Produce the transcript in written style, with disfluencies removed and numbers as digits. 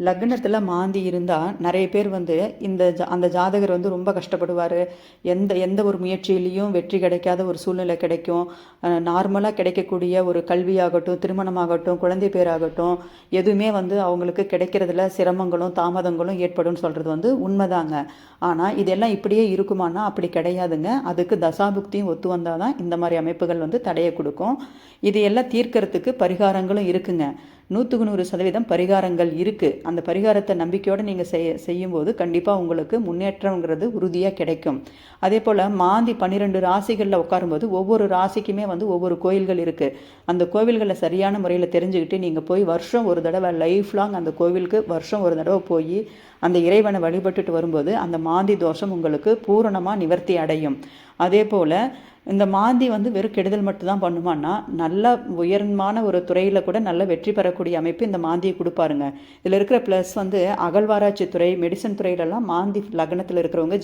லக்னத்தில் மாந்தி இருந்தால் நிறைய பேர் வந்து அந்த ஜாதகர் வந்து ரொம்ப கஷ்டப்படுவார். எந்த எந்த ஒரு முயற்சியிலையும் வெற்றி கிடைக்காத ஒரு சூழ்நிலை கிடைக்கும். நார்மலாக கிடைக்கக்கூடிய ஒரு கல்வியாகட்டும், திருமணமாகட்டும், குழந்தை பேராகட்டும், எதுவுமே வந்து அவங்களுக்கு கிடைக்கிறதுல சிரமங்களும் தாமதங்களும் ஏற்படும் சொல்கிறது வந்து உண்மைதாங்க. ஆனால் இதெல்லாம் இப்படியே இருக்குமானா அப்படி கிடையாதுங்க. அதுக்கு தசாபுக்தியும் ஒத்து வந்தால் தான் இந்த மாதிரி அமைப்புகள் வந்து தடையை கொடுக்கும். இது எல்லாம் தீர்க்கறதுக்கு பரிகாரங்களும் இருக்குங்க. 100% பரிகாரங்கள் இருக்குது. அந்த பரிகாரத்தை நம்பிக்கையோடு நீங்கள் செய்யும்போது கண்டிப்பாக உங்களுக்கு முன்னேற்றங்கிறது உறுதியாக கிடைக்கும். அதே போல் மாந்தி 12 ராசிகளில் உட்காரும்போது ஒவ்வொரு ராசிக்குமே வந்து ஒவ்வொரு கோயில்கள் இருக்குது. அந்த கோவில்களை சரியான முறையில் தெரிஞ்சுக்கிட்டு நீங்கள் போய் வருஷம் ஒரு தடவை லைஃப் லாங் அந்த கோவிலுக்கு வருஷம் ஒரு தடவை போய் அந்த இறைவனை வழிபட்டுட்டு வரும்போது அந்த மாந்தி தோஷம் உங்களுக்கு பூரணமாக நிவர்த்தி அடையும். அதே போல் இந்த மாந்தி வந்து வெறும் கெடுதல் மட்டும்தான் பண்ணுமான்னா நல்ல உயர்மான ஒரு துறையில் கூட நல்ல வெற்றி பெறக்கூடிய அமைப்பு இந்த மாந்தியை கொடுப்பாருங்க. இதில் இருக்கிற ப்ளஸ் வந்து அகழ்வாராய்ச்சி துறை, மெடிசன் துறையிலெல்லாம் மாந்தி லக்னத்தில் இருக்கிறவங்க